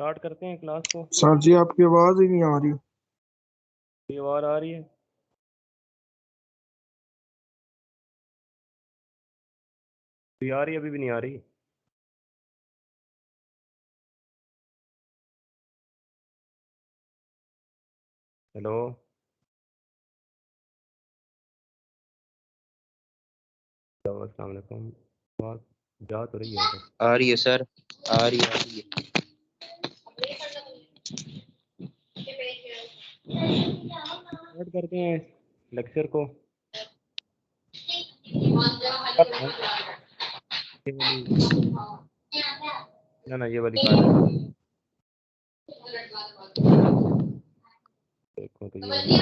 Start करते हैं class को। सर जी आपकी आवाज ही नहीं आ रही। ये आवाज आ रही है? तो आ रही है, अभी भी नहीं आ रही। हेलो, अस्सलाम वालेकुम। आवाज जा तो रही है तो। आ रही है सर, आ रही है। स्टार्ट करते हैं लेक्चर को। ये वाली, ना ये वाली कर रहे हैं। देखो तो ये वाली।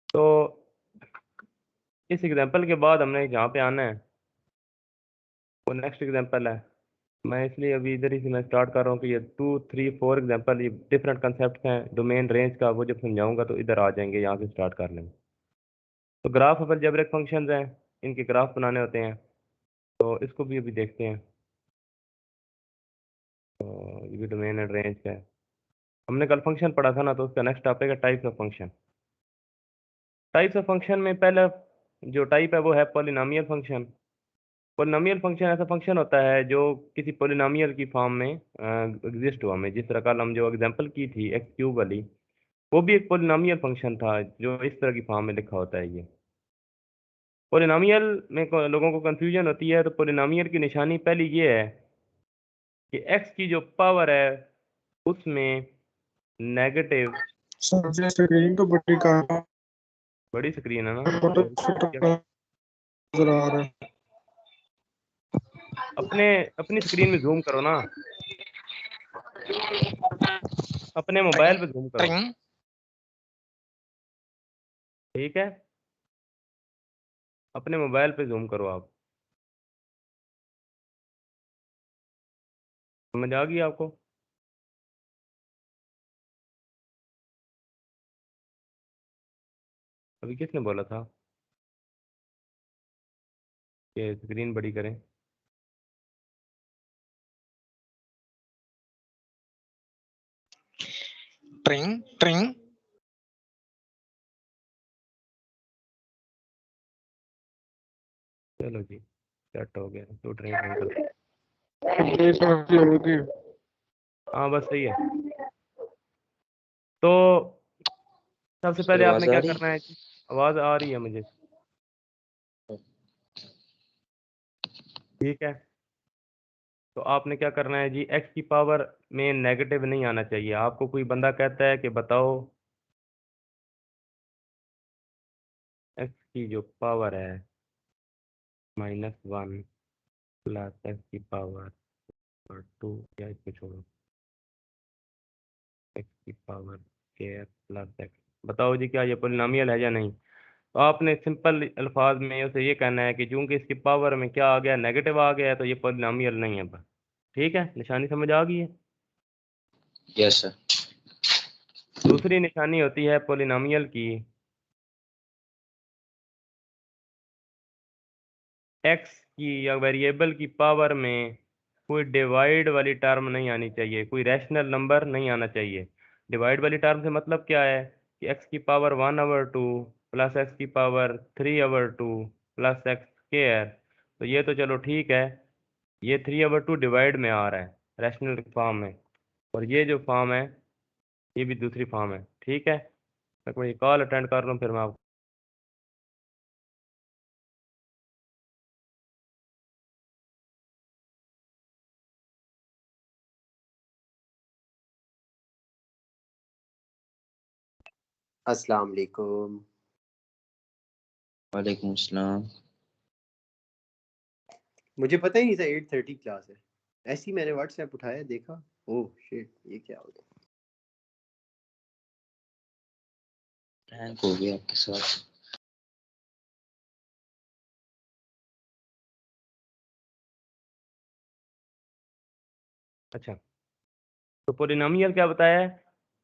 तो इस एग्जांपल के बाद हमने जहाँ पे आना है वो नेक्स्ट एग्जांपल है। मैं इसलिए अभी इधर ही से मैं स्टार्ट कर रहा हूँ कि ये 2, 3, 4 एग्जांपल ये डिफरेंट कंसेप्ट हैं डोमेन रेंज का। वो जब समझाऊंगा तो इधर आ जाएंगे, यहाँ से स्टार्ट कर लेंगे। तो ग्राफ ऑफ अलजेब्रिक फंक्शंस हैं, इनके ग्राफ बनाने होते हैं, तो इसको भी अभी देखते हैं। तो ये भी डोमेन एंड रेंज है। हमने कल फंक्शन पढ़ा था ना, तो उसका नेक्स्ट टॉपिक है types of function. Types of function में पहला जो टाइप है वो है पॉलिनोमियल फंक्शन। पॉलिनोमियल फंक्शन ऐसा फंक्शन होता है जो किसी पॉलिनोमियल की फॉर्म में एग्जिस्ट हुआ। में जिस तरह कल हम जो एग्जांपल की थी एक्स क्यूब वाली, वो भी एक पॉलिनोमियल फंक्शन था जो इस तरह की फॉर्म में लिखा होता है। ये पॉलिनोमियल में लोगों को कंफ्यूजन होती है। तो पॉलिनोमियल की निशानी पहली ये है कि एक्स की जो पावर है उसमें नेगेटिव, सर जी स्क्रीन तो बड़ी कहाँ बड़ी स्क्रीन है ना, छोटा तो छोटा नजर आ रहा है। अपने अपनी स्क्रीन में जूम करो ना, अपने मोबाइल पे जूम करो। ट्रिंग ठीक है, अपने मोबाइल पे जूम करो आप। समझ आ गई आपको? अभी किसने बोला था कि स्क्रीन बड़ी करें? ट्रिंग ट्रिंग चलो जी, सेट हो गया। तो ट्रेन कर, ये सर जी होगी। हाँ बस सही है। तो सबसे पहले आपने आवाज आ क्या रही? करना है जी? आवाज़ आ रही है मुझे, ठीक है। तो आपने क्या करना है जी, एक्स की पावर में नेगेटिव नहीं आना चाहिए। आपको कोई बंदा कहता है कि बताओ एक्स की जो पावर है -1 प्लस एक्स की पावर और 2, या इसको छोड़ो, एक्स की पावर के प्लस एक्स, बताओ जी क्या ये पोलिनोमियल है या नहीं। तो आपने सिंपल अल्फाज में उसे ये कहना है कि चूंकि इसकी पावर में क्या आ गया, नेगेटिव आ गया है, तो ये पोलिनोमियल नहीं है बस। ठीक है, निशानी समझ आ गई है। Yes sir. दूसरी निशानी होती है पोलिनोमियल की, एक्स की या वेरिएबल की पावर में कोई डिवाइड वाली टर्म नहीं आनी चाहिए, कोई रैशनल नंबर नहीं आना चाहिए। डिवाइड वाली टर्म से मतलब क्या है कि एक्स की पावर 1/2 प्लस एक्स की पावर 3/2 प्लस एक्स स्क्वायर। तो ये तो चलो ठीक है, ये 3/2 डिवाइड में आ रहा है रैशनल फॉर्म में, और ये जो फॉर्म है ये भी दूसरी फॉर्म है। ठीक है, मैं कोई कॉल अटेंड कर लूँ फिर मैं आपको। अस्सलाम वालेकुम। वालेकुम अस्सलाम। मुझे पता ही नहीं था 8:30 क्लास है। ऐसे ही मैंने व्हाट्सएप उठाया, देखा, ओह शिट, ये क्या हो गया। हैंग हो गया आपके साथ। अच्छा, तो पोलिनोमियल क्या बताया है,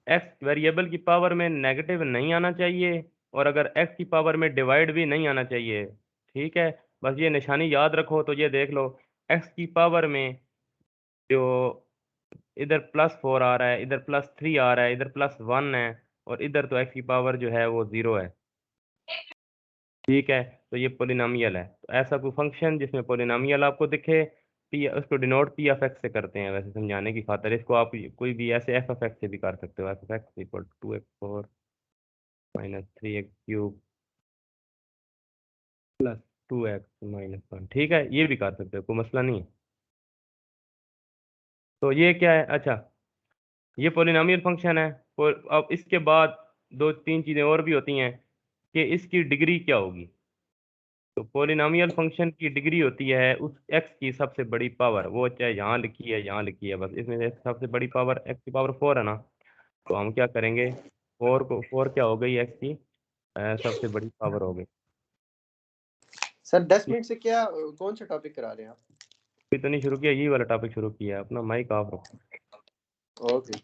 एक्स वेरिएबल की पावर में नेगेटिव नहीं आना चाहिए, और अगर एक्स की पावर में डिवाइड भी नहीं आना चाहिए। ठीक है, बस ये निशानी याद रखो। तो ये देख लो, एक्स की पावर में जो इधर +4 आ रहा है, इधर +3 आ रहा है, इधर +1 है, और इधर तो x की पावर जो है वो 0 है। ठीक है, तो ये पोलिनोमियल है। तो ऐसा कोई फंक्शन जिसमें पोलिनोमियल आपको दिखे, पी उसको डिनोट पी ऑफ एक्स से करते हैं। वैसे समझाने की खातिर इसको आप कोई भी ऐसे एफ ऑफ एक्स से भी कर सकते हो। F of x equal 2x4 minus 3x³ plus 2x-1। ठीक है, ये भी कर सकते हो, कोई मसला नहीं है। तो ये क्या है? अच्छा, ये पोलिनोमियल फंक्शन है। अब इसके बाद दो तीन चीज़ें और भी होती हैं कि इसकी डिग्री क्या होगी। तो पोलिनोमियल फंक्शन की डिग्री होती है उस x की सबसे बड़ी पावर, वो चाहे यहाँ लिखी है यहाँ लिखी है, बस इसमें से सबसे बड़ी पावर x की पावर 4 है ना। तो हम क्या करेंगे, 4 क्या हो गई x की सबसे बड़ी पावर हो गई। सर 10 मिनट से क्या कौन सा टॉपिक करा रहे हैं आप? अभी तो नहीं शुरू किया, यही वाला टॉपिक शुरू किया है। अपना माइक ऑफ रखो। ओके।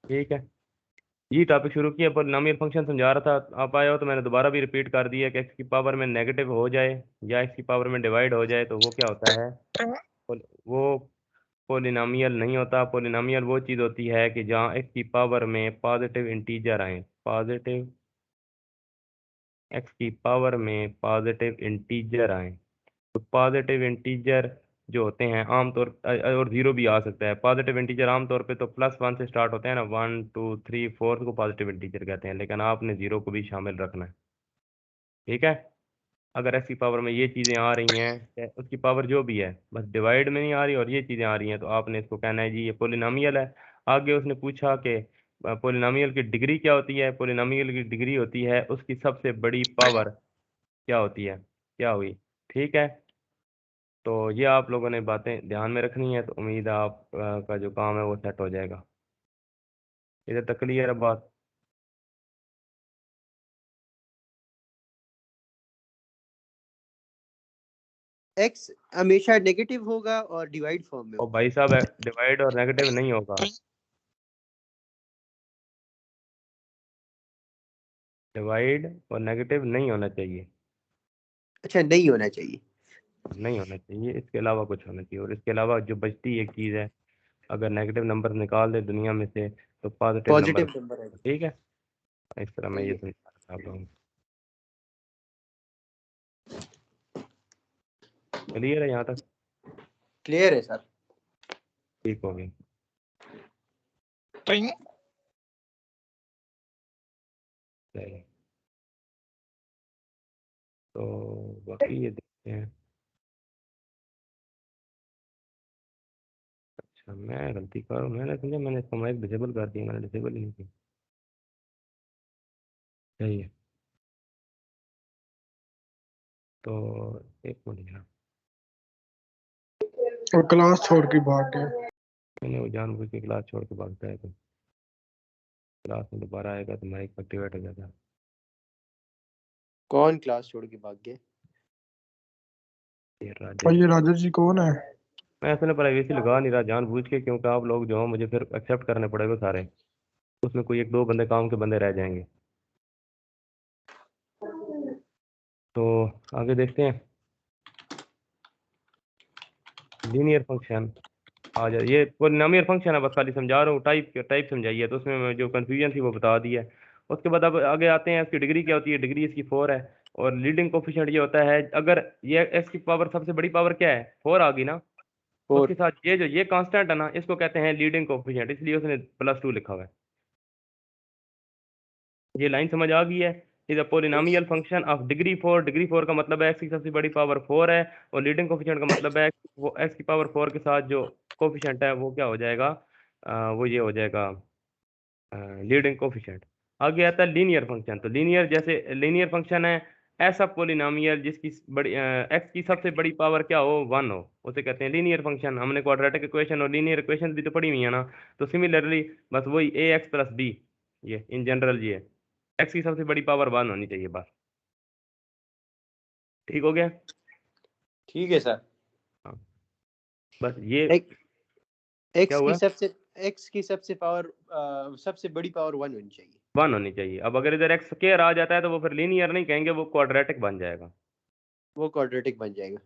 ठीक है, ये टॉपिक शुरू किया, पोलिनोमियल फंक्शन समझा रहा था। आप आए हो तो मैंने दोबारा भी रिपीट कर दिया कि एक्स की पावर में नेगेटिव हो जाए या एक्स की पावर में डिवाइड हो जाए तो वो क्या होता है, वो पोलिनोमियल नहीं होता। पोलिनोमियल वो चीज़ होती है कि जहाँ एक्स की पावर में पॉजिटिव इंटीजर आए, पॉजिटिव एक्स की पावर में पॉजिटिव इंटीजर आए। तो पॉजिटिव इंटीजर जो होते हैं आमतौर और 0 भी आ सकता है। पॉजिटिव इंटीजर आमतौर पे तो +1 से स्टार्ट होते हैं ना, 1 2 3 4 को पॉजिटिव इंटीजर कहते हैं, लेकिन आपने 0 को भी शामिल रखना है। ठीक है, अगर ऐसी पावर में ये चीज़ें आ रही हैं, उसकी पावर जो भी है बस डिवाइड में नहीं आ रही और ये चीज़ें आ रही हैं, तो आपने इसको कहना है जी ये पोलिनोमियल है। आगे उसने पूछा कि पोलिनोमियल की डिग्री क्या होती है। पोलिनोमियल की डिग्री होती है उसकी सबसे बड़ी पावर क्या होती है, क्या हुई। ठीक है, तो ये आप लोगों ने बातें ध्यान में रखनी है, तो उम्मीद है आप का जो काम है वो सेट हो जाएगा। इधर तक क्लियर है बात? x हमेशा नेगेटिव होगा और डिवाइड फॉर्म में और होगा। भाई साहब, डिवाइड और नेगेटिव नहीं होगा, डिवाइड और नेगेटिव नहीं होना चाहिए, अच्छा, नहीं होना चाहिए। नहीं होना चाहिए। इसके अलावा कुछ होना चाहिए, और इसके अलावा जो बचती एक चीज़ है, अगर नेगेटिव नंबर निकाल दे दुनिया में से तो पॉजिटिव नंबर। पॉजिटिव नंबर है। ठीक है, इस तरह मैं सही ये है। समझा रहा था आप लोगों को। क्लियर है यहाँ तक? क्लियर है सर। ठीक हो गई। चलिए, तो बाकी ये देखते हैं। अच्छा, मैं गलती कर, मैंने समझा मैंने इसको माइक डिसेबल कर दिया, मैंने डिसेबल ही नहीं की। सही है, तो एक मिनट यार, और क्लास छोड़ के भाग गए। मैंने वो जानबूझ के क्लास छोड़ के भागता है, तो क्लास में दोबारा आएगा तो माइक एक्टिवेट हो जाता है। कौन क्लास छोड़ के भाग गए? ये राजा और जी, ये राजा जी कौन है? मैं असल प्राइवेसी लगा नहीं रहा जानबूझ के, क्योंकि आप लोग जो हो मुझे फिर एक्सेप्ट करने पड़ेगा सारे, उसमें कोई एक दो बंदे काम के बंदे रह जाएंगे। तो आगे देखते हैं। लीनियर फंक्शन आ जाए, ये पॉलिनोमियल फंक्शन है, बस खाली समझा रहा हूँ, टाइप समझाइए, तो उसमें मैं जो कन्फ्यूजन थी वो बता दी है। उसके बाद अब आगे आते हैं, इसकी डिग्री क्या होती है। डिग्री इसकी 4 है, और लीडिंग कोफिशिएंट ये होता है, अगर ये एक्स की पावर सबसे बड़ी पावर क्या है, 4 आ गई ना, उसके 4। साथ ये जो ये कांस्टेंट है ना, इसको कहते हैं लीडिंग कोफिशिएंट, इसलिए उसने +2 लिखा हुआ है। ये लाइन समझ आ गई है? Is a polynomial function of degree 4। Degree 4 का मतलब है एक्स की सबसे बड़ी पावर 4 है, और लीडिंग कोफिशिएंट का मतलब है वो एक्स की पावर 4 के साथ जो कोफिशिएंट है वो क्या हो जाएगा, वो ये हो जाएगा लीडिंग कोफिशिएंट। आगे आता है लीनियर फंक्शन। तो लीनियर, जैसे लीनियर फंक्शन है ऐसा पोलिनोमियल जिसकी बड़ी एक्स की सबसे बड़ी पावर क्या हो, 1 हो, उसे कहते हैं लीनियर फंक्शन। हमने क्वाड्रेटिक इक्वेशन और लीनियर इक्वेशन भी तो पढ़ी हुई है ना। तो सिमिलरली बस वही ax+b, ये इन जनरल ये एक्स की सबसे बड़ी पावर 1 होनी चाहिए बस। ठीक हो गया? ठीक है सर। हाँ, बस ये क्या एक्स की हुआ, सबसे एक्स की सबसे पावर सबसे बड़ी पावर 1 होनी चाहिए। 1 होनी चाहिए। अब अगर इधर एक्स स्क्वायर आ जाता है तो वो फिर लीनियर नहीं कहेंगे, वो क्वाड्रेटिक बन जाएगा। वो क्वाड्रेटिक बन जाएगा।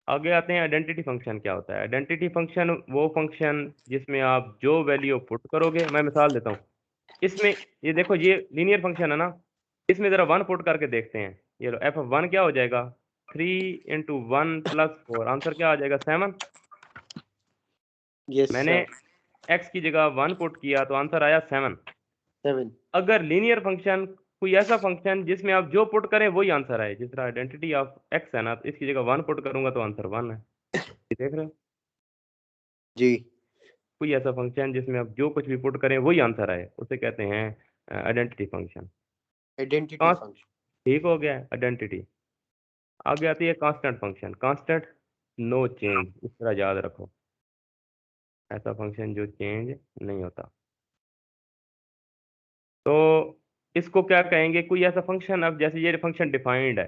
आगे आते हैं आइडेंटिटी फंक्शन क्या होता है। आइडेंटिटी फंक्शन वो फंक्शन जिसमें आप जो वैल्यू पुट करोगे, मैं मिसाल देता हूँ, इसमें ये देखो ये लीनियर फंक्शन है ना, इसमें जरा 1 पुट करके देखते हैं। ये लो एफ ऑफ 1 क्या हो जाएगा, 3 इंटू 1 प्लस 4, आंसर क्या आ जाएगा 7। यस मैंने सर। x की जगह 1 पुट किया तो आंसर आया 7। 7। अगर लीनियर फंक्शन कोई ऐसा फंक्शन जिसमें आप जो पुट करें वही आंसर आए, जिस तरह आइडेंटिटी ऑफ x है ना, तो इसकी जगह 1 पुट करूंगा तो आंसर 1 है। ये देख रहे हो, जी। कोई ऐसा फंक्शन जिसमें आप जो कुछ भी पुट करें वही आंसर आए, उसे कहते हैं आइडेंटिटी फंक्शन। Identity function. ठीक हो गया आइडेंटिटी। आगे आती है constant function. Constant no change, इस तरह याद रखो, ऐसा फंक्शन जो चेंज नहीं होता। तो इसको क्या कहेंगे, कोई ऐसा फंक्शन, अब जैसे ये फंक्शन डिफाइंड है,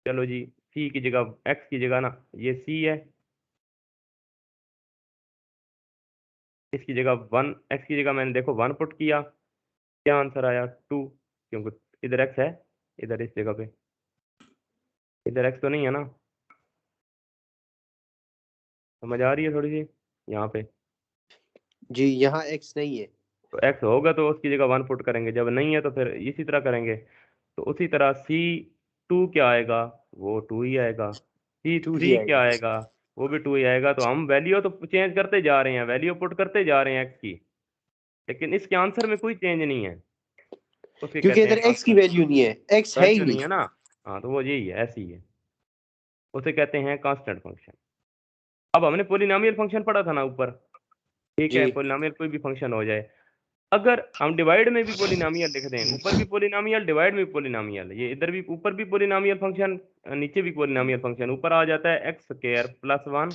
चलो जी सी की जगह एक्स की जगह ना ये सी है, इसकी जगह 1, एक्स की जगह मैंने देखो 1 पुट किया, क्या आंसर आया 2, क्योंकि इधर एक्स है, इधर इस जगह पे, इधर एक्स तो नहीं है ना, समझ आ रही है थोड़ी सी यहाँ पे। जी यहाँ एक्स नहीं है। तो एक्स होगा तो उसकी जगह 1 पुट करेंगे, जब नहीं है तो फिर इसी तरह करेंगे। तो उसी तरह सी 2 क्या आएगा, वो 2 ही आएगा। सी 2 ही 3 क्या आएगा। आएगा, वो भी 2 ही आएगा। तो हम वैल्यू तो चेंज करते जा रहे हैं, वैल्यू पुट करते जा रहे हैं एक्स की, लेकिन इसके आंसर में कोई चेंज नहीं है, उसके क्योंकि कहते हैं इधर एक्स की कांस्टेंट। वैल्यू नहीं है, एक्स है ही वैल्यू नहीं। नहीं है ना, हाँ तो वो यही है, ऐसी ही है, उसे कहते हैं कांस्टेंट फंक्शन। अब हमने पोलिनोमियल फंक्शन पढ़ा था ना ऊपर, ठीक है, जी पोलिनोमियल कोई भी फंक्शन हो जाए, अगर हम डिवाइड में भी पोलिनोमियल लिख दें, ऊपर भी पोलिनोमियल डिवाइड में भी पोलिनोमियल, ये इधर भी ऊपर भी पोलिनोमियल फंक्शन, नीचे भी पोलिनोमियल फंक्शन, ऊपर आ जाता है एक्स स्क्वायर प्लस 1,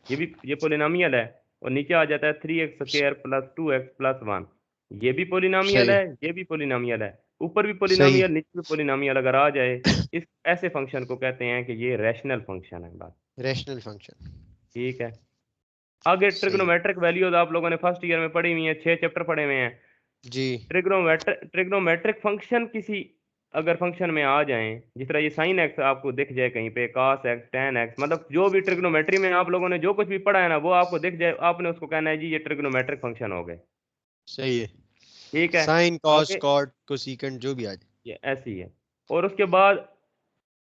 ये भी ये पोलिनोमियल है, और नीचे आ जाता है 3x square plus 2x plus 1, ये भी पोलिनोमियल सही है, ये भी पोलिनोमियल है, ऊपर भी सही पोलिनोमियल नीचे भी पोलिनोमियल अगर आ जाए, इस ऐसे फंक्शन को कहते हैं कि ये रैशनल फंक्शन है। बस रैशनल फंक्शन। ठीक है। आगे सही ट्रिग्नोमेट्रिक वैल्यूज आप लोगों ने फर्स्ट ईयर में पढ़ी हुई है, 6 चैप्टर पढ़े हुए हैं। जी ट्रिग्नोमेट्रिक फंक्शन किसी अगर फंक्शन में आ जाएं, जिस तरह ये साइन एक्स आपको दिख जाए कहीं पे, cos एक्स tan एक्स, मतलब जो भी ट्रिग्नोमेट्री में आप लोगों ने जो कुछ भी पढ़ा है ना, वो आपको दिख जाए, आपने उसको कहना है जी ये ट्रिग्नोमेट्रिक फंक्शन हो गए। सही है। ठीक है। साइन कॉस आगे कॉट कोसिकेंट जो भी आ जाए। ये ऐसी है। और उसके बाद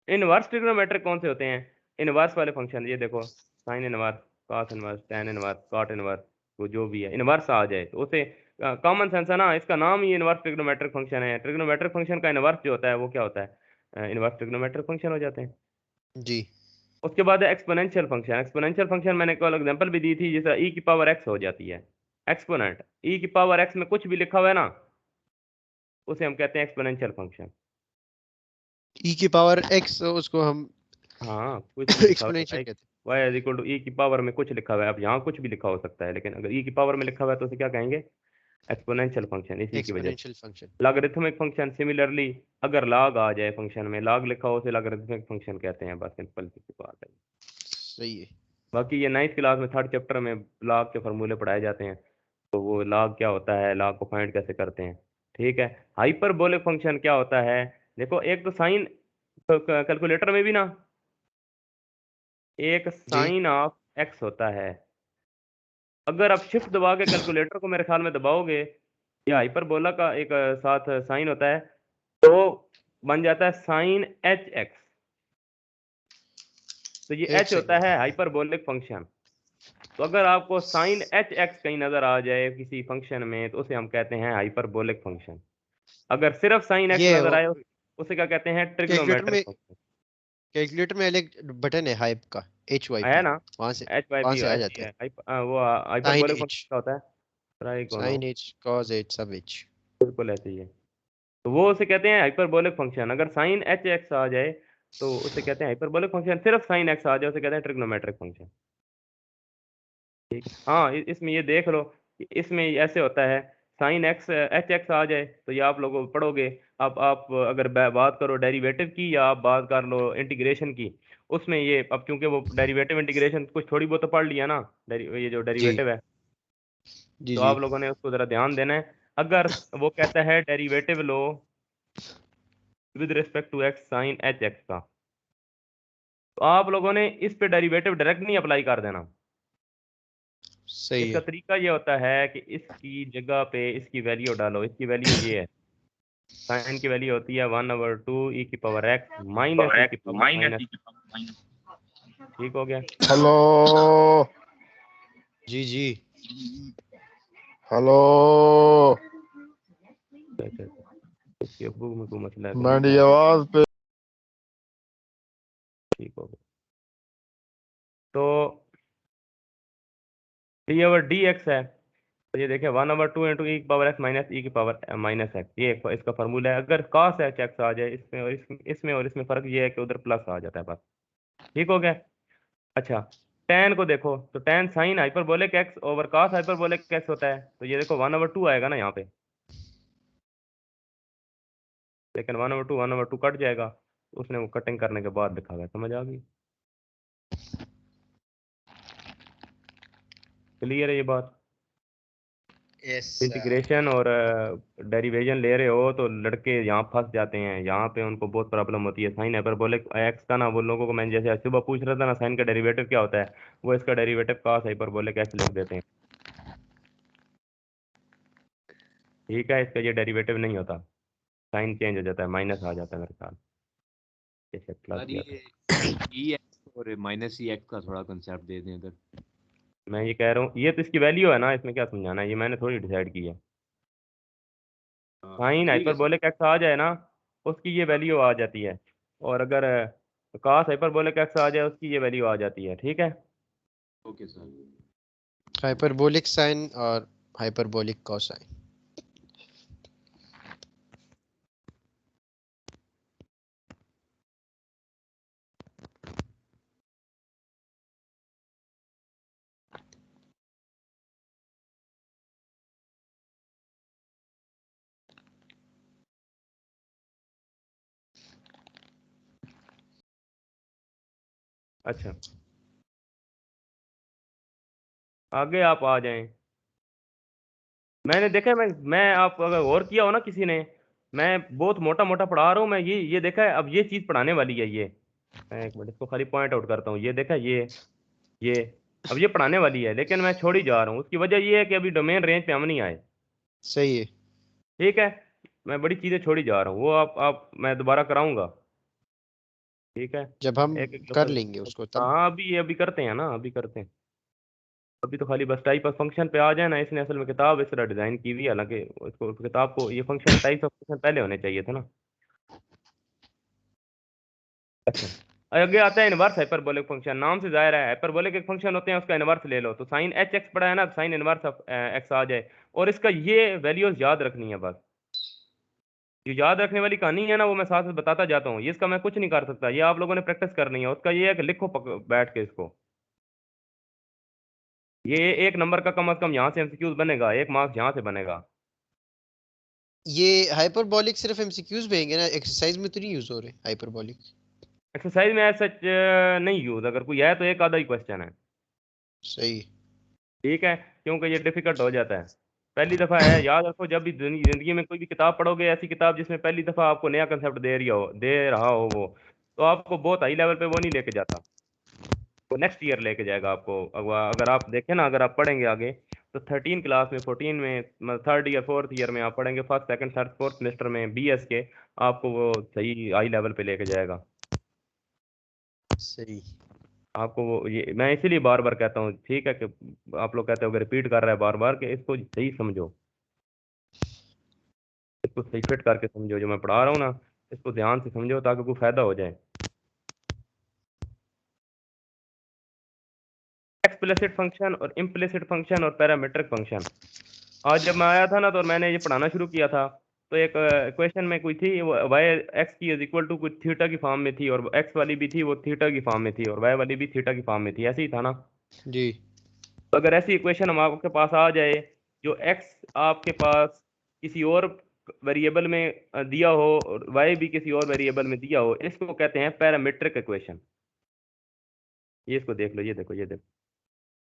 इनवर्स ट्रिग्नोमेट्रिक कौन से होते हैं, इनवर्स वाले फंक्शन, ये देखो sine inverse, cos inverse, tan inverse, cot inverse, वो जो भी है इनवर्स आ जाए तो उसे, कॉमन सेंस है ना, इसका नाम ही इनवर्स ट्रिग्नोमेट्रिक फंक्शन है। ट्रिग्नोमेट्रिक फंक्शन का इनवर्स जो होता है वो क्या होता है, इनवर्स ट्रिग्नोमेट्रिक फंक्शन हो जाते हैं। जी उसके बाद है एक्सपोनेंशियल फंक्शन। एक्सपोनेंशियल फंक्शन मैंने कल एग्जांपल भी दी थी, जैसे e की पावर x हो जाती है, एक्सपोनेंट e की पावर x में कुछ भी लिखा हुआ है ना, उसे हम कहते हैं एक्सपोनेंशियल फंक्शन। ई की पावर एक्स उसको हम हाँ कुछ भी लिखा हुआ एक्सपोनेंशियल है, कहते y इज इक्वल टू ई की पावर में कुछ लिखा हुआ है, अब यहाँ कुछ भी लिखा हो सकता है, लेकिन अगर e की पावर में लिखा हुआ है तो उसे क्या कहेंगे, एक्सपोनेंशियल फंक्शन, हैं। इसी की वजह से। Exponential function. Logarithmic function similarly, अगर लॉग आ जाए फंक्शन में, लॉग लिखा हो उसे लॉगरिथमिक फंक्शन कहते हैं, बस सिंपल सी बात है। सही है। बाकी ये 9th क्लास में 3rd चैप्टर में लॉग के फार्मूले पढ़ाए जाते हैं, तो वो लॉग क्या होता है, लॉग को फाइंड कैसे करते हैं। ठीक है। हाइपरबोलिक फंक्शन क्या होता है, देखो एक तो साइन, कैलकुलेटर में भी ना एक जी साइन ऑफ एक्स होता है, अगर आप शिफ्ट दबा के कैलकुलेटर को मेरे ख्याल में दबाओगे, या हाइपरबोला का एक साथ साइन होता है, तो बन जाता है साइन एच एक्स, तो ये एक एच होता सेकंड। है हाइपरबोलिक फंक्शन। तो अगर आपको साइन एच एक्स कहीं नजर आ जाए किसी फंक्शन में, तो उसे हम कहते हैं हाइपरबोलिक फंक्शन। अगर सिर्फ साइन एक्स ये नजर आए उसे क्या कहते हैं, कैलकुलेटर ट्रिग्नोमेट्रिक में फंक्शन। कैलकुलेटर में अलग बटन है हाइप का, एच वाई है पी, ना, एच वाई वहां पी से आ ऐसी जाता है। है, वो साइन हाइपरबोलिक एच, फंक्शन का होता है, ट्राई कौन हो, साइन एच कॉस एच सब एच। बिल्कुल ऐसे ही है। तो वो उसे कहते हैं हाइपरबोलिक फंक्शन। अगर साइन एच एक्स आ जाए तो उसे कहते हैं हाइपरबोलिक फंक्शन, सिर्फ साइन एक्स आ जाए उसे कहते हैं ट्रिग्नोमेट्रिक फंक्शन। ठीक। हाँ इसमें ये देख लो कि इसमें ऐसे होता है, साइन एक्स एच एक्स आ जाए तो ये आप लोगों पढ़ोगे। अब आप अगर बात करो डेरिवेटिव की, या आप बात कर लो इंटीग्रेशन की, उसमें ये अब क्योंकि वो डेरिवेटिव इंटीग्रेशन कुछ थोड़ी बहुत तो पढ़ लिया ना, ये जो जी डेरिवेटिव है, जी तो जी आप लोगों ने उसको ज़रा ध्यान देना है। अगर वो कहता है डेरिवेटिव लो with respect to x sine h x का, तो आप लोगों ने इस पे डेरिवेटिव डायरेक्ट नहीं अप्लाई कर देना। सही इसका है। तरीका ये होता है कि इसकी जगह पे इसकी वैल्यू डालो। इसकी वैल्यू ये है, साइन की वैल्यू होती है 1/2 e की पावर x माइनस e की पावर माइनस। ठीक हो गया? हेलो जी जी। हेलो अच्छा, इसकी अब्बू में कोई मसला है, मेरी आवाज पे ठीक हो गया। तो डी ओवर डी एक्स है, तो ये देखिए 1/2 इंटू ई की पावर एक्स माइनस ई की पावर माइनस एक्स, ये इसका फार्मूला है। अगर cos एच एक्स आ जाए इसमें और इसमें फ़र्क ये है कि उधर प्लस आ जाता है बस। ठीक हो गया? अच्छा, tan को देखो तो tan sine hyperbolic x over cos hyperbolic x होता है, तो ये देखो 1/2 आएगा ना यहाँ पे, लेकिन 1/2 कट जाएगा। उसने वो कटिंग करने के बाद लिखा हुआ है, समझ आ गई? क्लियर है ये बात? यस इंटीग्रेशन और डेरिवेशन ले रहे हो तो लड़के यहाँ फंस जाते हैं, यहाँ पे उनको बहुत प्रॉब्लम होती है। साइन हाइपरबोलिक एक्स का ना, वो लोगों को मैंने जैसे सुबह पूछ रहा था ना साइन का डेरिवेटिव क्या होता है, वो इसका डेरिवेटिव cos हाइपरबोलिक एक्स लिख देते हैं। ठीक है, इसका ये डेरिवेटिव नहीं होता, साइन चेंज हो जाता है, माइनस आ जाता है मेरे ख्याल, जैसे प्लस सर दिया था। ये ई एक्स और माइनस ई एक्स का थोड़ा कंसेप्ट दे दें इधर। मैं ये कह रहा हूँ, ये तो इसकी वैल्यू है ना, इसमें क्या समझाना है, ये मैंने थोड़ी डिसाइड की है। साइन ठीक है सर। हाइपरबोलिक एक्स आ जाए ना, उसकी ये वैल्यू आ जाती है, और अगर cos हाइपरबोलिक एक्स आ जाए उसकी ये वैल्यू आ जाती है। ठीक है? Okay sir. हाइपरबोलिक साइन और हाइपरबोलिक कोसाइन। अच्छा, आगे आप आ जाएं। मैंने देखा, मैं आप अगर गौर किया हो ना किसी ने, मैं बहुत मोटा मोटा पढ़ा रहा हूँ, मैं ये देखा है, अब ये चीज़ पढ़ाने वाली है ये। मैं एक मिनट इसको खाली पॉइंट आउट करता हूँ, ये देखा ये अब ये पढ़ाने वाली है, लेकिन मैं छोड़ ही जा रहा हूँ। उसकी वजह ये है कि अभी डोमेन रेंज पे हम नहीं आए। सही है। ठीक है? मैं बड़ी चीज़ें छोड़ ही जा रहा हूँ, वो आप मैं दोबारा कराऊंगा। ठीक है? जब हम एक एक कर दफा। लेंगे उसको तब। हाँ, अभी करते हैं ना, अभी करते हैं। अभी तो खाली बस टाइप ऑफ फंक्शन पे आ जाए ना, इसने असल में किताब इस तरह डिजाइन की हुई है, हालांकि उसको किताब को ये फंक्शन टाइप ऑफ फंक्शन पहले होने चाहिए थे ना। अच्छा, आगे आता है इनवर्स हाइपरबोलिक फंक्शन। नाम से जाहिर है हाइपरबोलिक एक फंक्शन होते हैं, उसका इनवर्स ले लो, तो साइन एच एक्स पड़ा है ना, साइन इनवर्स ऑफ एक्स आ जाए, और इसका ये वैल्यूज याद रखनी है बस। जो याद रखने वाली कहानी है ना, वो मैं साथ साथ बताता जाता हूँ, ये इसका मैं कुछ नहीं कर सकता, ये आप लोगों ने प्रैक्टिस करनी है। उसका ये है कि लिखो बैठ के इसको। ये एक नंबर का कम से कम यहाँ से एमसीक्यूज बनेगा, एक मार्क्स यहाँ से बनेगा। ये हाइपरबोलिक सिर्फ एमसीक्यूज में आएंगे ना, एक्सरसाइज में तो नहीं यूज हो रहे हाइपरबोलिक। एक्सरसाइज में ऐसा सच नहीं यूज, अगर कोई है तो एक आधा ही क्वेश्चन है। सही। ठीक है? क्योंकि ये डिफिकल्ट हो जाता है, पहली दफा है। याद रखो, जब भी जिंदगी में कोई भी किताब पढ़ोगे, ऐसी किताब जिसमें पहली दफा आपको नया कंसेप्ट दे रहा हो वो, तो आपको बहुत हाई लेवल पे वो नहीं लेके जाता, वो नेक्स्ट ईयर लेके जाएगा आपको। अगर आप देखें ना, अगर आप पढ़ेंगे आगे, तो 13 क्लास में 14 में थर्ड ईयर फोर्थ ईयर में आप पढ़ेंगे, first second third fourth semester में बीएस के, आपको वो सही हाई लेवल पे लेके जाएगा सही। आपको। वो ये मैं इसीलिए बार बार कहता हूँ, ठीक है, कि आप लोग कहते हो रिपीट कर रहा है बार बार, कि इसको सही समझो, इसको सही फिट करके समझो, जो मैं पढ़ा रहा हूँ ना, इसको ध्यान से समझो ताकि कोई फायदा हो जाए। एक्सप्लिसिट फंक्शन और इम्प्लिसिट फंक्शन और पैरामीट्रिक फंक्शन। आज जब मैं आया था ना, तो मैंने ये पढ़ाना शुरू किया था, तो एक क्वेश्चन में कोई थी, वाई एक्स की इज इक्वल टू कुछ थीटा की फॉर्म में थी, और एक्स वाली भी थी वो थीटा की फॉर्म में थी, और वाई वाली भी थीटा की फॉर्म में थी, ऐसे ही था ना। जी। तो अगर ऐसी इक्वेशन हम आपके पास आ जाए, जो एक्स आपके पास किसी और वेरिएबल में दिया हो, और वाई भी किसी और वेरिएबल में दिया हो, इसको कहते हैं पैरामीट्रिक इक्वेशन। ये इसको देख लो, ये देखो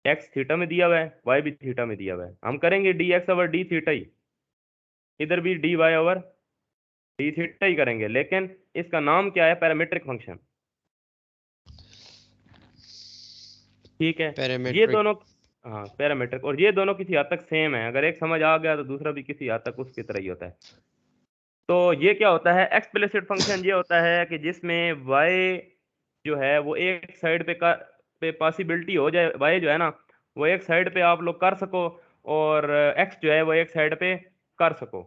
एक्स थीटा में दिया हुआ है, वाई भी थीटा में दिया हुआ है, हम करेंगे d x over d theta ही, इधर भी d y over d theta ही करेंगे, लेकिन इसका नाम क्या है? Parametric function. ठीक है, ये पैरामीट्रिक दोनों हाँ पैरामीट्रिक, और ये दोनों किसी हद तक सेम है। अगर एक समझ आ गया तो दूसरा भी किसी हद तक उसकी तरह ही होता है। तो ये क्या होता है, एक्सप्लिसिट फंक्शन ये होता है कि जिसमें y जो है वो एक साइड पे पॉसिबिलिटी हो जाए, y जो है ना वो एक साइड पे आप लोग कर सको, और x जो है वो एक साइड पे कर सको।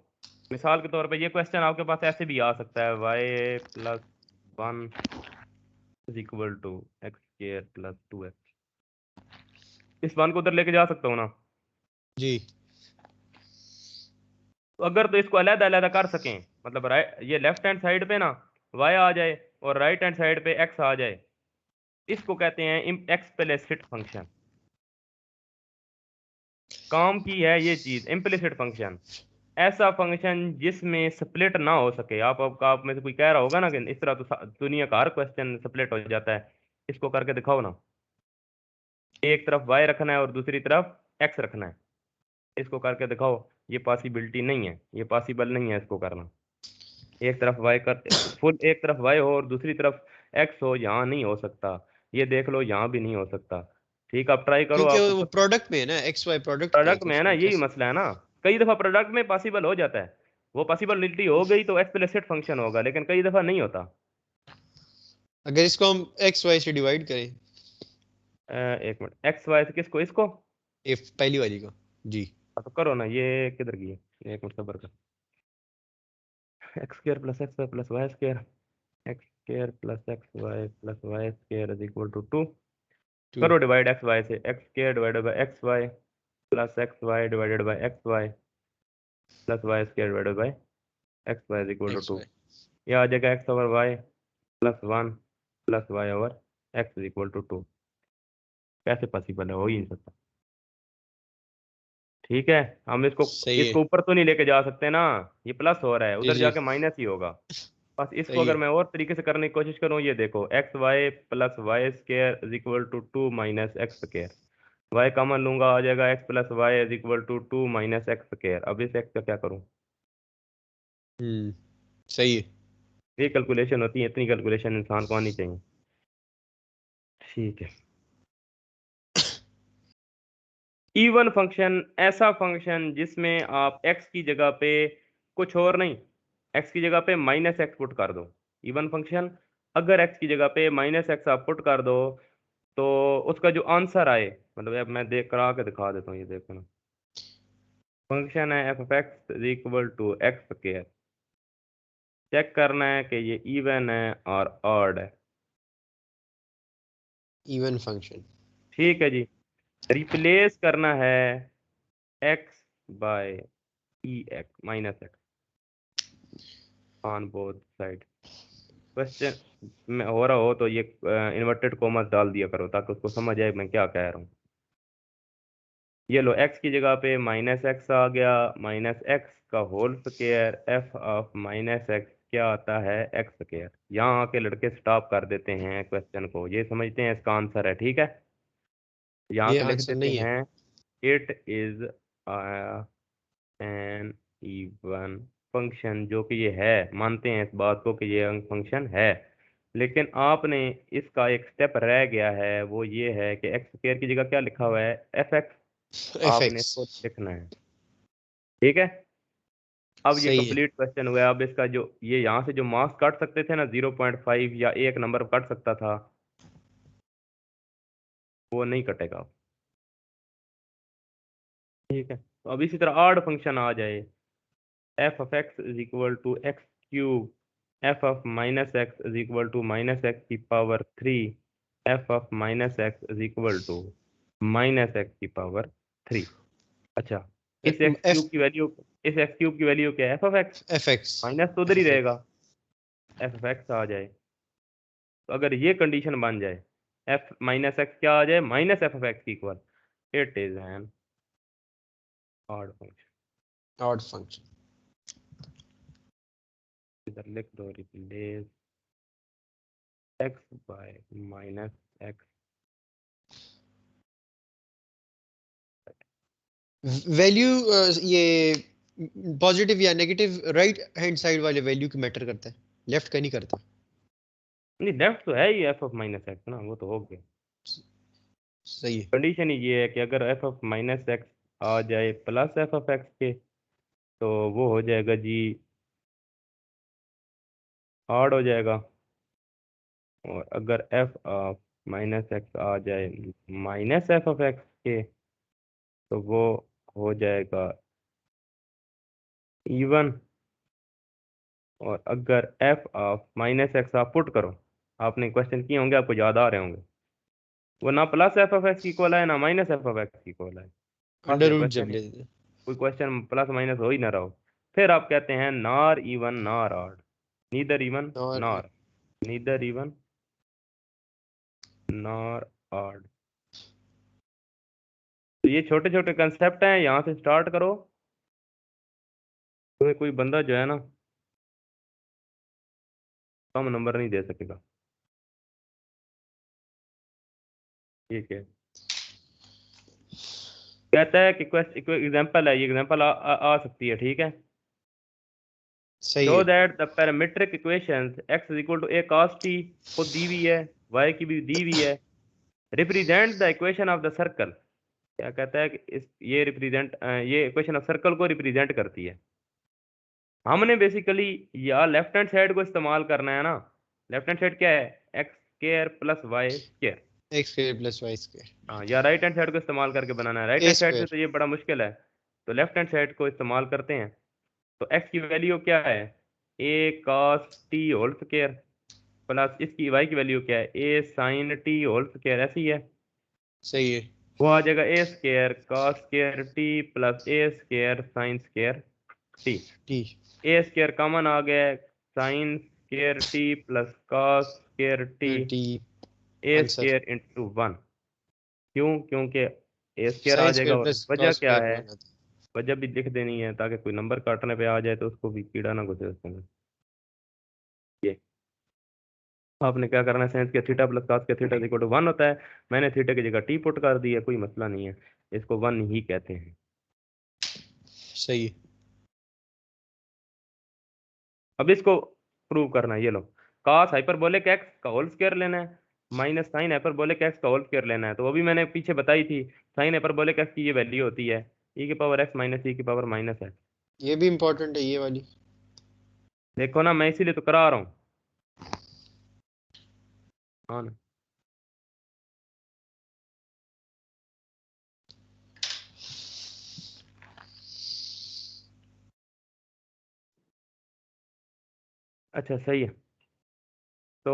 मिसाल के तौर पे ये क्वेश्चन आपके पास ऐसे भी आ सकता है, y + 1 is equal to x² + 2x। इस वन को उधर लेके जा सकता हूँ ना। जी। तो अगर तो इसको अलग-अलग कर सकें, मतलब राइट, ये लेफ्ट हैंड साइड पे ना y आ जाए और राइट हैंड साइड पे x आ जाए, इसको कहते हैं एक्सप्लिसिट फंक्शन। काम की है ये चीज इम्प्लिसिट फंक्शन, ऐसा फंक्शन जिसमें स्प्लिट ना हो सके। आप में से कोई कह रहा होगा ना कि इस तरह तो दुनिया का हर क्वेश्चन स्प्लिट हो जाता है, इसको करके दिखाओ ना। एक तरफ y रखना है और दूसरी तरफ x रखना है, इसको करके दिखाओ। ये पॉसिबिलिटी नहीं है, ये पॉसिबल नहीं है इसको करना। एक तरफ y कर फुल, एक तरफ y हो और दूसरी तरफ x हो, यहाँ नहीं हो सकता। ये देख लो, यहाँ भी नहीं हो सकता। ठीक, आप ट्राई करो। क्योंकि आपको वो प्रोडक्ट में है ना, एक्स वाई प्रोडक्ट पे है, प्रोडक्ट तो में है ना, उसमें यही कैसे? मसला है ना। कई दफा प्रोडक्ट में पॉसिबल हो जाता है, वो पॉसिबिलिटी हो गई तो एक्सप्लिसिट फंक्शन होगा, लेकिन कई दफा नहीं होता। अगर इसको हम एक्स वाई से डिवाइड करें, एक मिनट, एक्स वाई से किसको, इसको इफ पहली वाली को। जी। तो करो ना, ये किधर गई है, एक मिनट सबर कर। x² + xy + y², x² + xy + y² = 2। करो डिवाइड एक्स वाई से, x² / xy + xy / xy + y² / xy = 2। ये आ जाएगा x/y + 1 + y/x = 2। कैसे पॉसिबल है, हो ही नहीं सकता। ठीक है, हम इसको सही है। इसको ऊपर तो नहीं लेके जा सकते ना, ये प्लस हो रहा है, जी उधर जी, जाके माइनस ही होगा। बस इसको सही अगर है। मैं और तरीके से करने की कोशिश करूं, ये देखो xy + y² = 2 - x²। y common लूंगा, आ जाएगा x + y = 2 - x²। अब इस x का क्या करूं? सही है। ये कैलकुलेशन होती है, इतनी कैलकुलेशन इंसान को आनी चाहिए। ठीक है, इवन फंक्शन, ऐसा फंक्शन जिसमें आप x की जगह पे कुछ और नहीं, x की जगह पे -x पुट कर दो। इवन फंक्शन, अगर x की जगह पे -x आप पुट कर दो तो उसका जो आंसर आए, मतलब अब मैं देख करा के दिखा देता हूँ, ये देखो ना। फंक्शन है f(x) = x²। चेक करना है कि ये इवन है और ऑड है। Even function. ठीक है जी, रिप्लेस करना है x by ex -x on both side. Question में हो रहा हो तो ये इन्वर्टेड कॉमर्स डाल दिया करो ताकि उसको समझ आए मैं क्या कह रहा हूँ। ये लो, x की जगह पे -x आ गया, -x का होल स्क्वायर f(-x) क्या आता है, x²। यहाँ आके लड़के स्टॉप कर देते हैं क्वेश्चन को, ये समझते हैं इसका आंसर है। ठीक है, यहाँ ये पे लिख आंसर देते नहीं है। हैं it is N even function, जो कि ये है, मानते हैं इस बात को कि ये फंक्शन है, लेकिन आपने इसका एक स्टेप रह गया है, वो ये है कि x² की जगह क्या लिखा हुआ है, f(x), एफ आपने एक्स। इसको लिखना है। ठीक है, अब ये सही है। कंप्लीट क्वेश्चन हुआ। अब इसका जो ये यहाँ से जो मार्क्स काट सकते थे ना, 0.5 या 1 नंबर कट सकता था, वो नहीं कटेगा। ठीक है, तो अब इसी तरह ऑड फंक्शन आ जाए, f(x) = x³ f(-x) = -x⁻³ f(-x) = -x⁻³ अच्छा, इस एफ x³ की वैल्यू क्या है, f(x), एफ एक्स। माइनस तो उधर ही रहेगा, f(x) आ जाए। तो अगर ये कंडीशन बन जाए, f -x क्या आ जाए, -f(x) की equal, it is an odd function. Odd function. इधर लिख दो, replace x by -x। Value ये पॉजिटिव या नेगेटिव राइट हैंड साइड वाले वैल्यू की मैटर करता है, लेफ्ट का नहीं करता। नहीं, लेफ्ट तो है ही f(-x) ना, वो तो हो गया। सही है। कंडीशन ही ये है कि अगर एफ ऑफ माइनस एक्स आ जाए प्लस एफ ऑफ एक्स के तो वो हो जाएगा जी हार्ड हो जाएगा, और अगर एफ ऑफ माइनस एक्स आ जाए माइनस एफ ऑफ एक्स के तो वो हो जाएगा इवन, और अगर एफ ऑफ माइनस एक्स आप पुट करो, आपने क्वेश्चन किए होंगे, आपको याद आ रहे होंगे, वो ना प्लस एफ ऑफ एक्स की इक्वल है ना माइनस एफ ऑफ एक्स की इक्वल है। अंडर रूट क्वेश्चन जब ले देते हैं। कोई क्वेश्चन प्लस माइनस हो ही ना रहो, फिर आप कहते हैं नार इवन नार ऑड, नीदर इवन और नार, नीदर इवन नार ऑड। तो ये छोटे छोटे कंसेप्ट हैं, यहाँ से स्टार्ट करो, तुम्हें कोई बंदा जो है ना कम नंबर नहीं दे सकेगा। ठीक है, कहता है कि एग्जाम्पल है, ये एग्जाम्पल आ सकती है, ठीक है। सही शो है। That the parametric equations x is equal to a cos t खुद दी हुई है, y की भी दी हुई है, represent the equation of the circle. क्या कहता है कि ये रिप्रेजेंट, ये इक्वेशन ऑफ सर्कल को रिप्रेजेंट करती है। हमने बेसिकली या लेफ्ट हैंड साइड को इस्तेमाल करना है ना, लेफ्ट हैंड साइड क्या है x square plus y square, x square plus y square हाँ, या राइट हैंड साइड को इस्तेमाल करके बनाना है। राइट ए हैंड साइड से स्क्वायर। तो ये बड़ा मुश्किल है, तो लेफ्ट हैंड साइड को इस्तेमाल करते हैं। तो x की वैल्यू क्या है A cos t whole square, plus इसकी y की वैल्यू क्या है A sin t whole square, ऐसी है। सही है। वो आ जाएगा A square cos square t plus A square sin square t। T A square common आ गया, sin square t plus cos square t t A answer square into 1। क्यों? क्योंकि ए स्क्वायर आ साइन जाएगा, स्क्वायर और plus वजह cos क्या square है, वन आता है। वजह भी लिख देनी है ताकि कोई नंबर काटने पे आ जाए तो उसको भी कीड़ा ना घुसे उसमें। ये आपने क्या करना है, साइंस के थीटा प्लस cos के थीटा इक्वल टू 1 होता है, मैंने थीटा की जगह t पुट कर दी है, कोई मसला नहीं है, इसको 1 ही कहते हैं। सही है। अब इसको प्रूव करना है, ये लो cos हाइपरबोलिक x का होल स्क्वायर लेना है माइनस साइन हाइपरबोलिक x का होल स्क्वायर लेना है। तो वो भी मैंने पीछे बताई थी, साइन हाइपरबोलिक x की ये वैल्यू होती है e की पावर x माइनस e की पावर माइनस x। ये भी इम्पोर्टेंट है ये वाली। देखो ना, मैं इसीलिए तो करा रहा हूँ, हाँ ना। अच्छा सही है। तो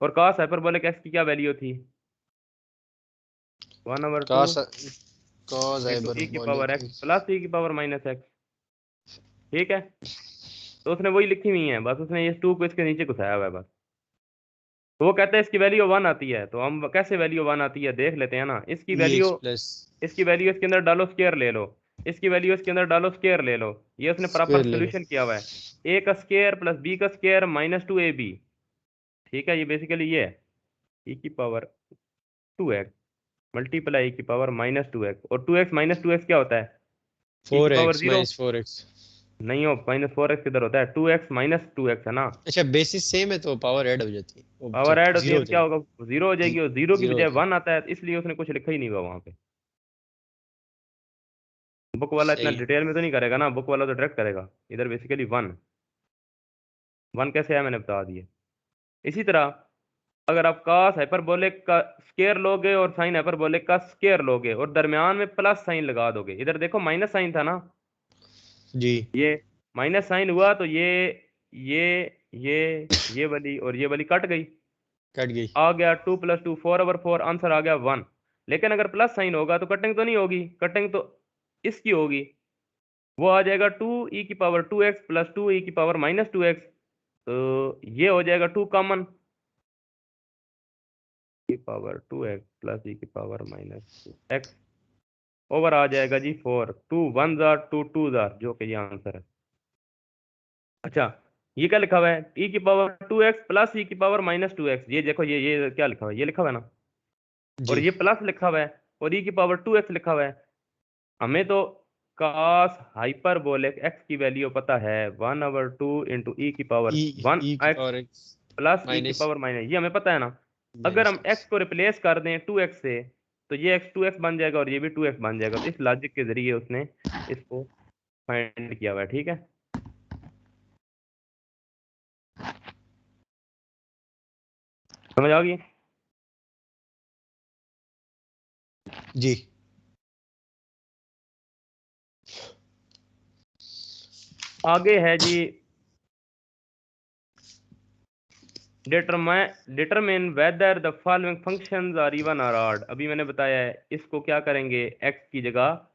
और cos हाइपरबोलिक x की क्या वैल्यू थी 1/2 कॉस कॉस इंटू e की power hyperbolic x plus e की पावर माइनस x। ठीक है, तो उसने वही लिखी हुई है, बस उसने ये 2 को इसके नीचे घुसाया हुआ है बस। तो वो कहता है इसकी वैल्यू 1 आती है, तो हम कैसे वैल्यू 1 आती है देख लेते हैं ना। इसकी वैल्यू, एक्स प्लस इसकी वैल्यू इसके अंदर डालो स्क्वायर ले लो, इसकी वैल्यू इसके अंदर डालो स्क्वायर ले लो, ये उसने प्रॉपर स्क्वायर ले लो। सोल्यूशन किया हुआ है, a का स्क्वायर प्लस b का स्क्वायर माइनस 2ab। ठीक है, ये बेसिकली ये है e की पावर 2x मल्टीप्लाई e की पावर माइनस 2x, और 2x माइनस 2x क्या होता है e की पावर 4x 0 माइनस 4x। नहीं हो, माइनस 4x किधर होता है 2x माइनस 2x है ना, अच्छा बेसिस सेम है तो पावर ऐड हो जाती है, वो पावर जब ऐड होती जीरो है हो तो क्या होगा, जीरो हो जाएगी, और जीरो की जीरो हो बजाय जाएगी। 1 आता है, इसलिए उसने कुछ लिखा ही नहीं हुआ वहां पे। बुक वाला इतना सही है। डिटेल में तो नहीं करेगा ना, बुक वाला तो डायरेक्ट करेगा, इधर बेसिकली 1 कैसे है मैंने बता दिया। इसी तरह अगर आप cos हाइपरबोलिक का स्क्वायर लोगे और साइन हाइपरबोलिक का स्क्वायर लोगे और दरमियान में प्लस साइन लगा दोगे, इधर देखो माइनस साइन था ना, जी ये माइनस साइन हुआ तो ये ये वाली और ये वाली कट गई, कट गई। आ गया 2 + 2 4/4, आंसर आ गया 1। लेकिन अगर प्लस साइन होगा तो कटिंग तो नहीं होगी, कटिंग तो इसकी होगी, वो आ जाएगा 2e की पावर 2x प्लस 2e की पावर माइनस 2x। तो ये हो जाएगा 2 कॉमन, की पावर 2x प्लस e की पावर माइनस 2x ओवर आ जाएगा जी 4, 2 1 जार 2 2 जार, जो कि ये आंसर है। अच्छा ये क्या लिखा हुआ है e की पावर 2x प्लस e की पावर माइनस 2x, ये देखो ये क्या लिखा हुआ है, ये लिखा हुआ है ना, और जी ये प्लस लिखा हुआ है, और e की पावर 2x लिखा हुआ है। हमें तो cos हाइपरबोलिक x की वैल्यू पता है 1/2 इंटू e की पावर ई 1 ई की x power x plus e की माइनस पावर माइनस, ये हमें पता है ना। अगर हम -x। x को रिप्लेस कर दें 2x से तो ये x 2x बन जाएगा और ये भी 2x बन जाएगा। तो इस लॉजिक के जरिए उसने इसको फाइंड किया हुआ है। ठीक है, समझ आ गई? जी। आगे है जी determine whether the following functions are even or odd. अभी मैंने बताया है, इसको क्या करेंगे, x की जगह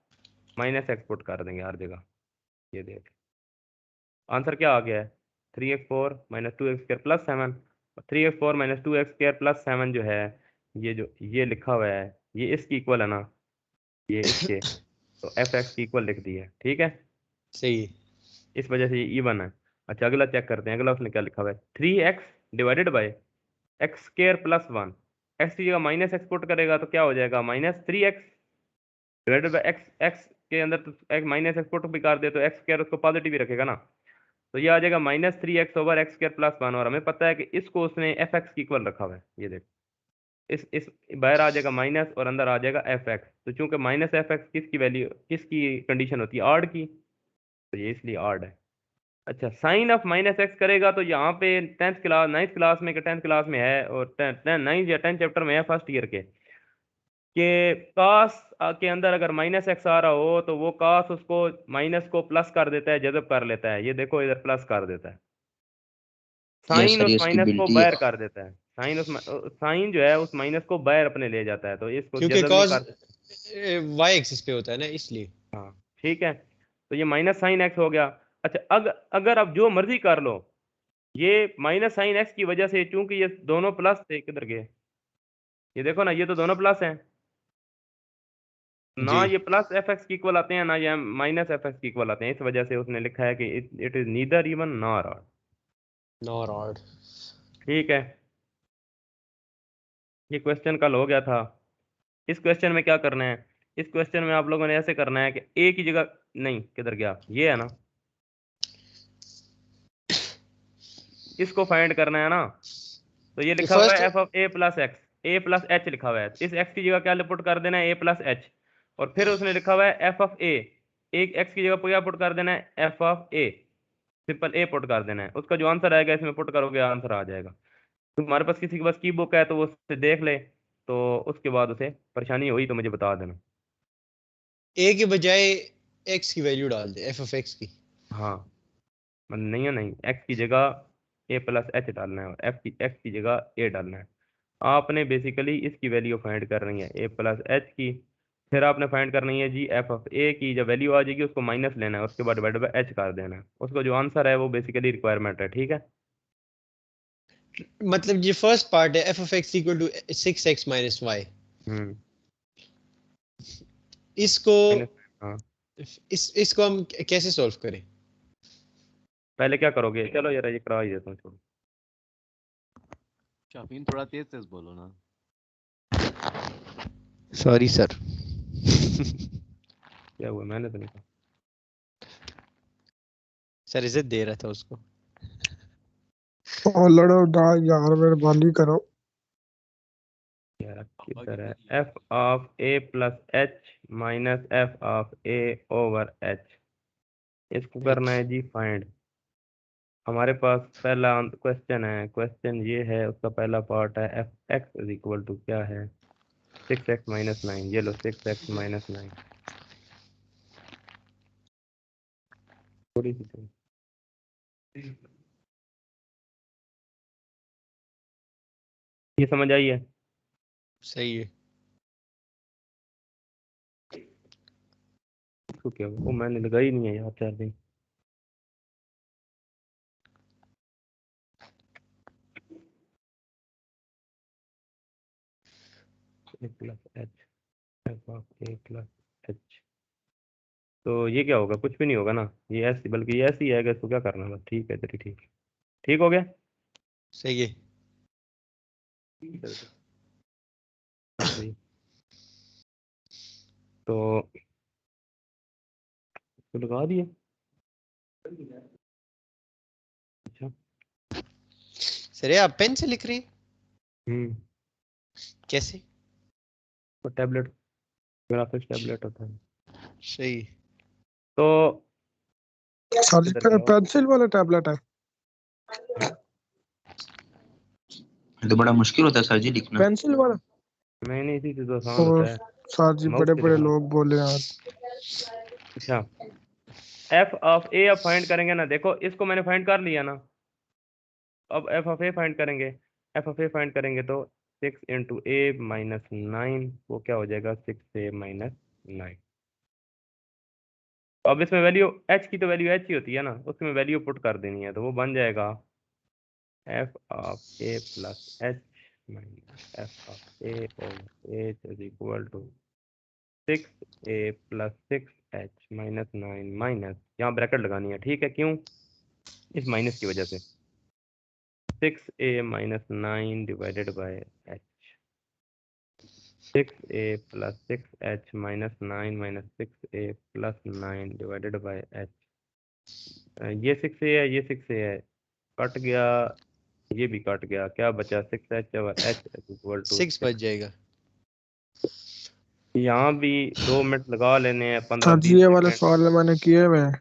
-x पुट कर देंगे हर जगह। ये देख, आंसर क्या आ गया है, 3x4 - 2x² + 7। 3x4 - 2x² + 7 जो है, ये लिखा हुआ है, ये इसकी इक्वल है ना, ये इसके, तो fx की इक्वल लिख दी है। ठीक है, सही है। इस वजह से ये इवन है। अच्छा, अगला चेक करते हैं, अगला उसने क्या लिखा हुआ है, 3x divided by x² + 1। x की जगह -x पुट करेगा तो क्या हो जाएगा, -3x डिवाइडेड बाय x के अंदर तो -x पुट भी कर दे तो x² उसको पॉजिटिव ही रखेगा ना, तो ये आ जाएगा -3x/x² + 1। और हमें पता है कि इसको उसने fx की इक्वल रखा हुआ है। ये देखो, इस बाहर आ जाएगा माइनस और अंदर आ जाएगा fx। तो चूंकि -fx किसकी वैल्यू, किसकी कंडीशन होती है, ऑड की, तो ये इसलिए ऑड है। अच्छा, साइन ऑफ -x करेगा तो यहाँ पे 10th क्लास 9th क्लास में, 10th क्लास में है और 9 या 10 चैप्टर में है फर्स्ट ईयर के, कि कास के अंदर अगर -x आ रहा हो तो वो कास उसको माइनस को प्लस कर देता है, जज़ब कर लेता है। ये देखो इधर प्लस कर देता है, यस साइन सर, उस ये उसकी माइनस को बिल्टी है। बाहर कर देता है, साइन जो है उस माइनस को बाहर अपने ले जाता है, तो इसको क्योंकि जज़ब नहीं cos कर देता। y एक्सिस पे होता है ना, इसलिए। हाँ, ठीक है, तो ये -sin x हो गया। अच्छा, अगर आप जो मर्जी कर लो, ये -sin x की वजह से, चूंकि ये दोनों प्लस थे, किधर गए, ये देखो ना, ये तो दोनों प्लस हैं, ना जी। ये प्लस fx की इक्वल आते हैं ना ये -fx की इक्वल आते हैं। इस वजह से उसने लिखा है कि it is neither even nor odd. Nor odd. ठीक है, ये क्वेश्चन कल हो गया था। इस क्वेश्चन में क्या करना है, इस क्वेश्चन में आप लोगों ने ऐसे करना है कि a की जगह, नहीं किधर गया, ये है ना, इसको फाइंड करना है ना, तो ये लिखा हुआ फर्स्ट है f(a + x), a + h लिखा हुआ है, इस x की जगह क्या पुट कर देना है, a + h, और फिर उसने लिखा हुआ है f(a), एक x की जगह क्या पुट कर देना है, f(a), सिंपल a पुट कर देना है। उसका जो आंसर आएगा इसमें पुट करोगे आंसर आ जाएगा। तुम्हारे पास किसी के पास की बुक है तो वो उससे देख ले, तो उसके बाद उसे परेशानी हुई तो मुझे बता देना। a के बजाय x की वैल्यू डाल दे, f(x) की। हाँ, मतलब नहीं है, नहीं, x की जगह a + h डालना है और x की जगह a डालना है। आपने बेसिकली इसकी वैल्यू फाइंड करनी है a + h की, फिर आपने फाइंड करनी है जी f(a) की, जब वैल्यू आ जाएगी उसको माइनस लेना है, उसके बाद डिवाइड बाय h कर देना है। उसका जो आंसर है वो बेसिकली रिक्वायरमेंट है। ठीक है, मतलब ये फर्स्ट पार्ट है, f(x) = 6x - y। हम्म, इसको माइनस, हाँ, इसको हम कैसे सॉल्व करें? पहले क्या करोगे, चलो यार ये करा ही देता हूँ, छोड़ो। शाफीन थोड़ा तेज तेज बोलो ना। Sorry sir. क्या हुआ, मैंने तो नहीं कहा। सर इज्जत दे रहा था उसको। और लड़ो ना यार, मेहरबानी करो। यार पापा किधर की है, तेज f(a + h - f(a/h), इसको करना है जी फाइंड। हमारे पास पहला क्वेश्चन है, क्वेश्चन ये है, उसका पहला पार्ट है f(x) = क्या है, 6x - 9। ये लो 6x - 9, थोड़ी सी ये समझ आई है? सही है। इसको क्या हुआ? वो मैंने लगाई नहीं है यार 4 दिन। a + h, f(a + h), तो ये क्या होगा, कुछ भी नहीं होगा ना, ये ऐसी, बल्कि ये ऐसी है, इसको क्या करना है बस। ठीक है, चलिए ठीक, ठीक हो गया। सही है। जी, तो लगा दिए। अच्छा, सर ये आप पेन से लिख रही हैं? हम्म, कैसे? तो टैबलेट, ग्राफिक्स टैबलेट होता है। सही। तो सर जी इधर क्या हो? पेंसिल वाला टैबलेट है, तो बड़ा मुश्किल होता है सर जी लिखना। पेंसिल वाला। नहीं इसी से तो आसान और होता है, सर जी माउस बड़े से बड़े लिखना। लोग बोले आज। अच्छा, एफ ऑफ ए अब फाइंड करेंगे ना, देखो इसको मैंने फाइंड कर लिया ना, अब एफ ऑफ ए फाइंड करेंगे। एफ ऑफ ए फाइंड करेंगे तो 6 इंटू ए माइनस 9, वो क्या हो जाएगा 6a माइनस 9। अब इसमें वैल्यू एच की तो वैल्यू एच ही होती है ना, उसमें वैल्यू पुट कर देनी है, तो वो बन जाएगा f of a plus h minus f of a over h is equal to 6a plus 6h minus 9 minus, यहाँ ब्रैकेट लगानी है, ठीक है, क्यों? इस माइनस की वजह से 6a minus 9 divided by h, 6a plus 6h minus 9 minus 6a plus 9 divided by h। ये 6a है, ये 6a है, कट गया, ये भी कट गया, क्या बचा 6h और h इक्वल टू 6 बच जाएगा। यहाँ भी 2 मिनट लगा लेने हैं, सर 15-20 जी ये वाले सेकेंड सवाल मैंने किए हुए हैं।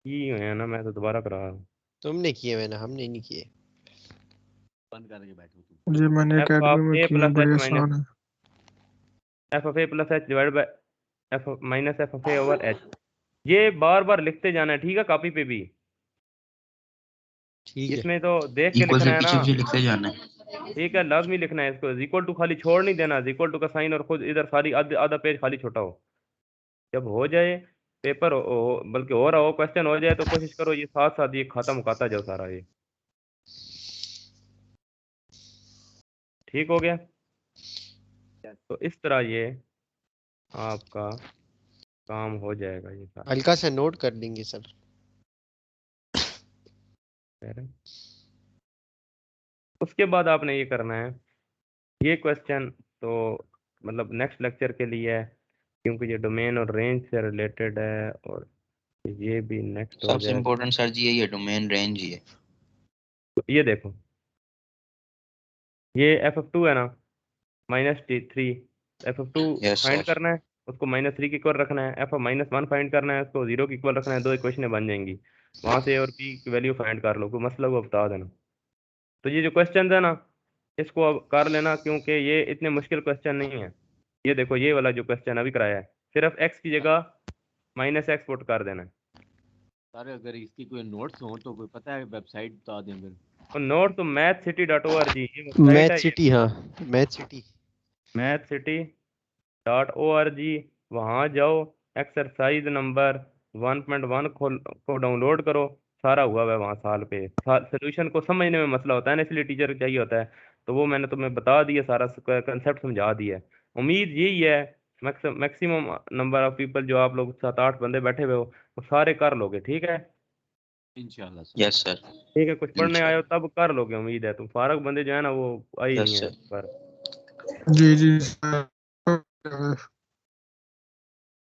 ही हुए हैं ना, मैं तो दोबारा करा रहा हूँ। तुमने किए, मैंने हमने नहीं किए। बंद करके बैठो तुम। जी मैंने एफ एकेडमी ऑफ में ए किए हैं, प्लस बड़ी एच माइनस आसान है। F of a plus H divide by F minus f of a over H. ये बार बार लिखते जाना है, ठीक है, कॉपी पे भी। ठीक है। इसमें तो देख के इक्वल से लिखना है ना, पीछे पीछे लिखते जाना है। ठीक है, लाजमी लिखना है इसको, इक्वल टू खाली छोड़ नहीं देना, इक्वल टू का साइन और खुद इधर सारी आधा पेज खाली छोटा हो। जब हो जाए पेपर बल्कि हो रहा हो, क्वेश्चन हो जाए, तो कोशिश करो ये साथ साथ ये खत्म होता जाओ सारा, ये ठीक हो गया। तो इस तरह ये आपका काम हो जाएगा, ये सारा हल्का सा नोट कर लेंगे सर। है। उसके बाद आपने ये करना है, ये क्वेश्चन तो मतलब नेक्स्ट लेक्चर के लिए है, क्योंकि ये डोमेन और रेंज से रिलेटेड है, और ये भी नेक्स्ट हो सबसे जाए। इम्पोर्टेंट सर जी यही है, डोमेन रेंज ही है। तो ये देखो, ये ff2 है ना, -3, ff2 यस फाइंड सर। करना है, उसको -3 के इक्वल रखना है, f-1 फाइंड करना है, उसको 0 के इक्वल रखना है, 2 इक्वेशनें बन जाएंगी, वहाँ से a और b की वैल्यू फाइंड कर लो, कोई मसला को बता देना। तो ये जो क्वेश्चन है ना, इसको अब कर लेना, क्योंकि ये इतने मुश्किल क्वेश्चन नहीं है। ये देखो, ये वाला जो क्वेश्चन अभी कराया है, सिर्फ x की जगह -x पुट कर देना है। सर अगर इसकी कोई नोट्स हो तो कोई पता है वेबसाइट बता दें फिर। तो नोट तो mathcity.org, ये वेबसाइट मैथ है, ये सिटी, हाँ मैथ सिटी। mathcity.org, वहाँ जाओ, एक्सरसाइज नंबर 1.1 को डाउनलोड करो, सारा हुआ है वहाँ साल पे। सोल्यूशन को समझने में मसला होता है ना, इसलिए टीचर चाहिए होता है, तो वो मैंने तुम्हें बता दिया, सारा कंसेप्ट समझा दिया है। उम्मीद यही है मैक्सिमम नंबर ऑफ पीपल, जो आप लोग 7-8 बंदे बैठे हुए हो, वो सारे कर लोगे, ठीक है। इंशाल्लाह सर। Yes sir. ठीक है, कुछ पढ़ने आए हो इंशाल्लाह। तब कर लोगे, उम्मीद है। तुम फारग बंदे जो है ना, वो आई नहीं यस है सर। पर। जी जी सर।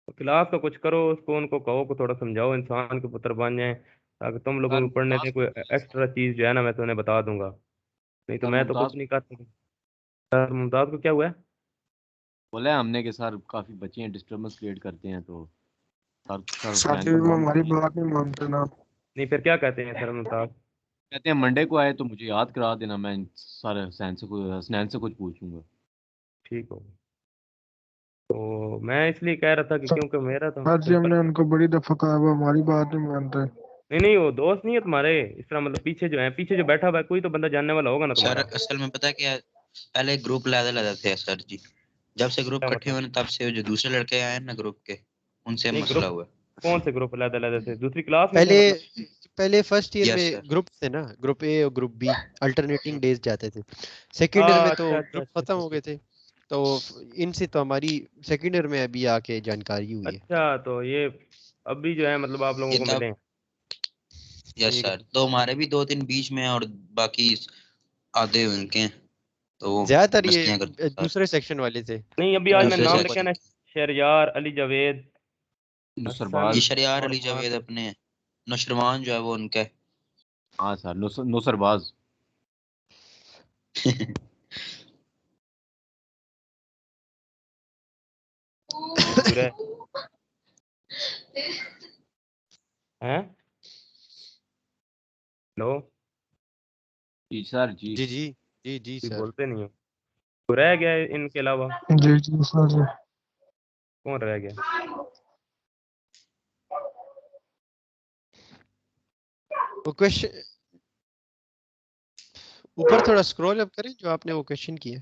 तो क्लास का कुछ करो, उसको उनको कहो को थोड़ा समझाओ, इंसान के पुत्र बन जाए, ताकि तुम लोगों सर को पढ़ने मुमताज से कोई एक्स्ट्रा चीज़ जो है ना, मैं तुम्हें बता दूंगा, नहीं तो सर मैं तो कुछ मुमताज नहीं कर सकता। सर मुमताज़ को क्या हुआ है? बोला है हमने कि सर काफी बच्चे हैं, डिस्टर्बेंस क्रिएट करते हैं, तो सर सर प्लान जी का वो नाम हमारी बात नहीं मानते ना। नहीं, फिर क्या कहते हैं सर मुमताज़? कहते हैं मंडे को आए तो मुझे याद करा देना, मैं सर हसनैन से कुछ पूछूंगा। ठीक हो, तो मैं इसलिए कह रहा था कि क्योंकि मेरा तो सर जी सिंपल। हमने उनको बड़ी दफा कहा, वो हमारी बात नहीं मानते। नहीं नहीं, वो दोस्त नहीं है तुम्हारे इस तरह, मतलब पीछे जो है, पीछे जो बैठा हुआ है, कोई तो बंदा जानने वाला होगा ना सर तुम्हारा। असल में पता है क्या है? पहले ग्रुप अलग थे सर जी। जब से ग्रुप क्या इकट्ठे मतलब? हुए ना, तब से जो दूसरे लड़के आए हैं ना ग्रुप के, उनसे नहीं, मसला ग्रुप हुआ। कौन से ग्रुप अलग-अलग थे? दूसरी क्लास में थे पहले मतलब? पहले फर्स्ट ईयर यस में सर। ग्रुप थे ना, ग्रुप ए और ग्रुप बी, अल्टरनेटिंग डेज जाते थे। सेकेंड ईयर में तो अच्छा अच्छा ग्रुप अच्छा खत्म अच्छा हो अच्छा। गए थे, तो इनसे तो हमारी सेकेंड ईयर में अभी आके जानकारी हुई है। अच्छा, तो ये अभी जो है मतलब आप लोगों ये को तब। मिले हैं। यस ठीक है। सर, तो हमारे भी 2-3 बीच में हैं और बाकी आधे उनके हैं, तो वो ज्यादातर ये मस्तियां करते हैं सर। दूसरे सेक्शन वाले थे, नहीं, अभी आज तो मैंने दूसरे वो नाम बच लिखा ना, सेक्शन। शहरयार, अली जावेद, हसन ये नुसरबाज। शरियार और अली मान। जावेद अपने हैं। नौशरवान जो है वो उनका है। हाँ सर नुसरबाज। पूरा हैं? हेलो, जी सर जी। जी जी जी जी कोई सर। बोलते नहीं हो। तो रह गया है इनके अलावा? जी जी सर जी। कौन रह गया? वो क्वेश्चन ऊपर थोड़ा स्क्रॉल अप करें जो आपने वो क्वेश्चन किया।